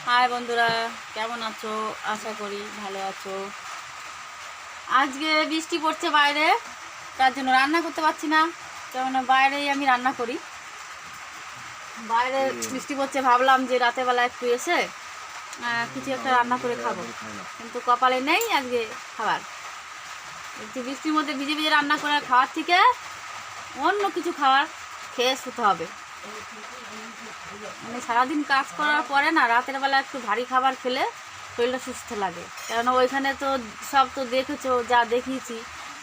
High বন্ধুরা, কেমন আছো? আশা করি ভালো আছো। আজকে বৃষ্টি পড়ছে বাইরে, তার জন্য রান্না করতে পারছি না। কেননা বাইরেই আমি রান্না করি। বাইরে বৃষ্টি পড়ছে, ভাবলাম যে রাতের বেলা একটু এসে কিছু একটা রান্না করে খাবো, কিন্তু কপালে নেই আজকে খাবার। একটু বৃষ্টির মধ্যে ভিজে ভিজে রান্না করে খাওয়ার থেকে অন্য কিছু খাবার খেয়ে শুতে হবে। মানে সারাদিন কাজ করার পরে না রাতের বেলা একটু ভারী খাবার খেলে শরীরটা সুস্থ লাগে। কেননা ওইখানে তো সব তো দেখেছো, যা দেখিয়েছি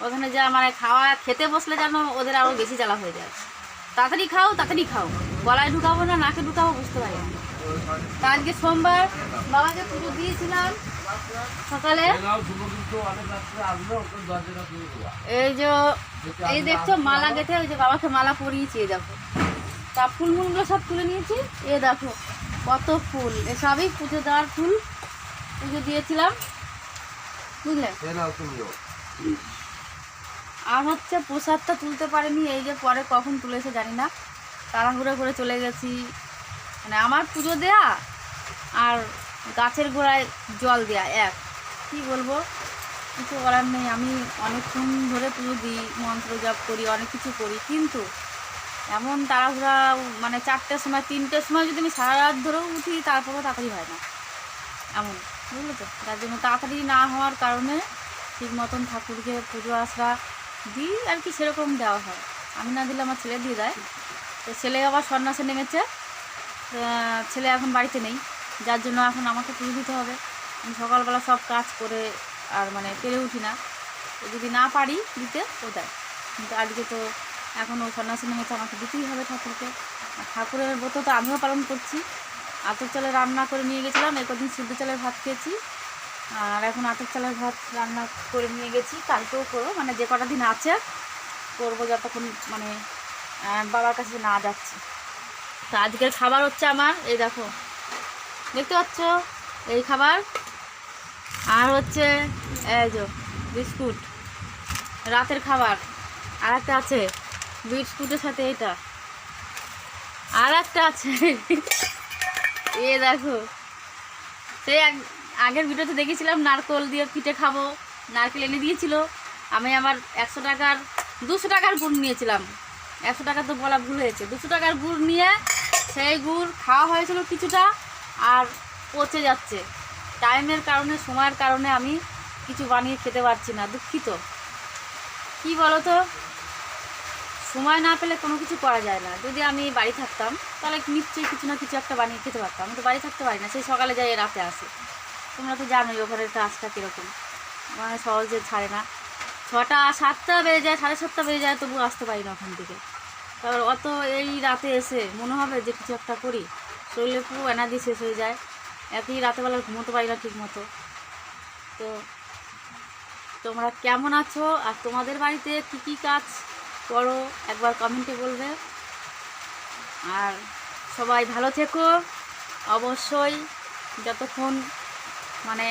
ওখানে যা মানে খাওয়া খেতে বসলে যেন ওদের আরও বেশি জ্বালা হয়ে যায়। তাড়াতাড়ি খাও তাড়াতাড়ি খাও, গলায় ঢুকাবো না নাকে ঢুকাবো বুঝতে পারি না। তা আজকে সোমবার, বাবাকে পুজো দিয়েছিলাম সকালে। এই যে এই দেখছো মালা গেঁথে, ওই যে বাবাকে মালা পরিয়েছি, দেখো তা ফুলগুলো সব তুলে নিয়েছি। এ দেখো কত ফুল, এসবই পুজো দেওয়ার ফুল, পুজো দিয়েছিলাম বুঝলে। আর হচ্ছে প্রসাদটা তুলতে পারিনি, এই যে পরে কখন তুলেছে জানি না, তাড়াহুড়ো করে চলে গেছি। মানে আমার পুজো দেয়া আর গাছের গোড়ায় জল দেয়া এক, কি বলবো, কিছু করার নেই। আমি অনেকক্ষণ ধরে পুজো দিই, মন্ত্র জপ করি, অনেক কিছু করি, কিন্তু এমন তাড়াহুড়া মানে 4টের সময় 3টের সময় যদি আমি সারা রাত ধরেও উঠি তারপরেও তাড়াতাড়ি হয় না এমন, বুঝলো তো। তার জন্য তাড়াতাড়ি না হওয়ার কারণে ঠিক মতন ঠাকুরকে পুজো আশরা দিই আর কি, সেরকম দেওয়া হয়। আমি না দিলে আমার ছেলে দিয়ে দেয়। তো ছেলে আবার সন্ন্যাসে নেমেছে, ছেলে এখন বাড়িতে নেই, যার জন্য এখন আমাকে পুজো দিতে হবে। আমি সকালবেলা সব কাজ করে আর মানে পেরে উঠি না, যদি না পারি দিতে ও দেয়। কিন্তু আজকে তো এখন ও সন্ন্যাসী নেমেছে, আমাকে দিতেই হবে ঠাকুরকে। আর ঠাকুরের ব্রত তো আমিও পালন করছি। আতপ চালের রান্না করে নিয়ে গেছিলাম, এই কদিন সিদ্ধ চালের ভাত খেয়েছি, আর এখন আতপ চালের ভাত রান্না করে নিয়ে গেছি। কালকেও করবো, মানে যে কটা দিন আছে করবো, যতক্ষণ মানে বাবার কাছে না যাচ্ছি। তো আজকের খাবার হচ্ছে আমার, এই দেখো দেখতে পাচ্ছ এই খাবার, আর হচ্ছে এই যে বিস্কুট রাতের খাবার, আর একটা আছে বিস্কুটের সাথে এটা, আর একটা আছে এ দেখো, সেই আগের ভিডিওতে দেখেছিলাম নারকেল দিয়ে পিঠে খাবো, নারকেল এনে দিয়েছিল। আমি আমার 100 টাকার 200 টাকার গুড় নিয়েছিলাম, 100 টাকা তো বলা ভুল হয়েছে, 200 টাকার গুড় নিয়ে সেই গুড় খাওয়া হয়েছিল কিছুটা, আর পচে যাচ্ছে। টাইমের কারণে, সময়ের কারণে আমি কিছু বানিয়ে খেতে পারছি না, দুঃখিত। কি বলো তো, সময় না পেলে কোনো কিছু করা যায় না। যদি আমি বাড়ি থাকতাম তাহলে নিশ্চয়ই কিছু না কিছু একটা বানিয়ে খেতে পারতাম। আমি তো বাড়ি থাকতে পারি না, সেই সকালে যাই রাতে আসি। তোমরা তো জানোই ওখানের কাজটা কীরকম, মানে সহজে ছাড়ে না। 6টা 7টা বেজে যায়, 7:30 বেজে যায়, তবু আসতে পারি না ওখান থেকে। তারপর অত এই রাতে এসে মনে হবে যে কিছু একটা করি, শরীরে পুরো এনার্জি শেষ হয়ে যায়। একই রাতেবেলা ঘুমোতে পারি না ঠিক মতো। তো তোমরা কেমন আছো আর তোমাদের বাড়িতে কী কী কাজ করো একবার কমেন্টে বলবে। আর সবাই ভালো থেকো অবশ্যই, যতক্ষণ মানে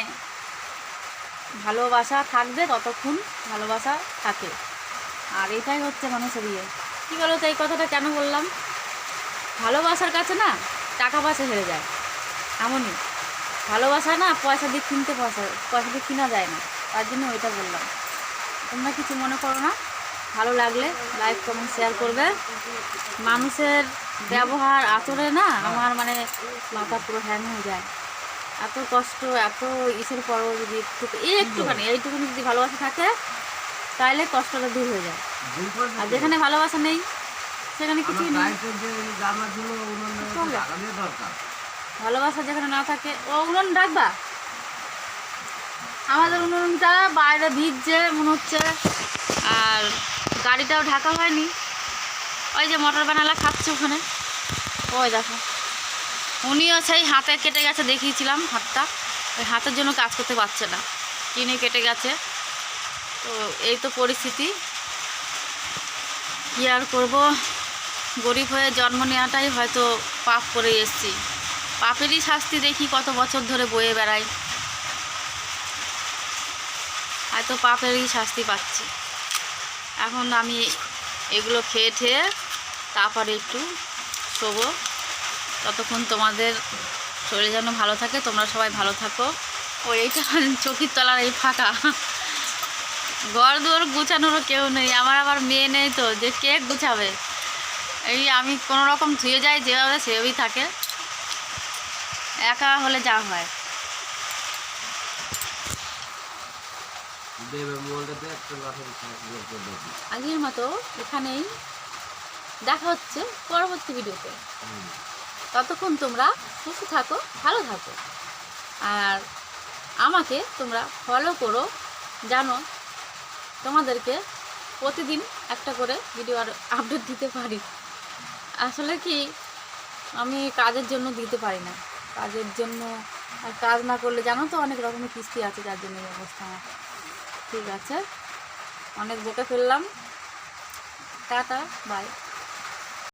ভালোবাসা থাকবে ততক্ষণ ভালোবাসা থাকে। আর এটাই হচ্ছে মানুষের ইয়ে, কী বলো তো, এই কথাটা কেন বললাম, ভালোবাসার কাছে না টাকা পয়সা হেরে যায়, এমনই। ভালোবাসা না পয়সা দিয়ে কিনতে, পয়সা দিয়ে কিনা যায় না, তার জন্য ওইটা বললাম। তোমরা কিছু মনে করো না, ভালো লাগলে লাইক কমেন্ট শেয়ার করবে। মানুষের ব্যবহার আচরণে না আমার মানে মাথা পুরো হ্যাং হয়ে যায়। এত কষ্ট, এত ইসের পরও যদি একটুখানি এইটুকুনি যদি ভালোবাসা থাকে তাহলে কষ্টটা দূর হয়ে যায়। আর যেখানে ভালোবাসা নেই সেখানে কিছুই নেই। ভালোবাসা যেখানে না থাকে, ও উনুন ডাকবা, আমাদের উনুনটা বাইরে ভিজছে মনে হচ্ছে, আর গাড়িটাও ঢাকা হয়নি। ওই যে মটর বানালা খাচ্ছে ওখানে, ওই দেখো। উনিও সেই হাতে কেটে গেছে, দেখিয়েছিলাম হাতটা, ওই হাতের জন্য কাজ করতে পারছে না, কিনে কেটে গেছে। তো এই তো পরিস্থিতি, কী আর করবো, গরিব হয়ে জন্ম নেওয়াটাই হয়তো পাপ করে এসছি। পাপেরই শাস্তি দেখি কত বছর ধরে বয়ে বেড়াই, হয়তো পাপেরই শাস্তি পাচ্ছি। এখন আমি এগুলো খেয়ে ঠেয়ে তারপরে একটু শোবো, ততক্ষণ তোমাদের শরীর যেন ভালো থাকে, তোমরা সবাই ভালো থাকো। ওই এইটা চকির তলার এই ফাঁকা, ঘর দুয়ার গুছানোরও কেউ নেই। আমার আবার মেয়ে নেই তো, যে কে গুছাবে। এই আমি কোনো রকম ধুয়ে যাই, যেভাবে সেভাবেই থাকে, একা হলে যা হয়। আগের মতো এখানেই দেখা হচ্ছে পরবর্তী ভিডিওতে। ততক্ষণ তোমরা সুস্থ থাকো, ভালো থাকো, আর আমাকে তোমরা ফলো করো, জানো তোমাদেরকে প্রতিদিন একটা করে ভিডিও আর আপডেট দিতে পারি। আসলে কি আমি কাজের জন্য দিতে পারি না, কাজের জন্য, আর কাজ না করলে জানো তো অনেক রকমের কিস্তি আছে, যার জন্য এই অবস্থা আমার। ঠিক আছে, অনেক বকে ফেললাম, টাটা, বাই।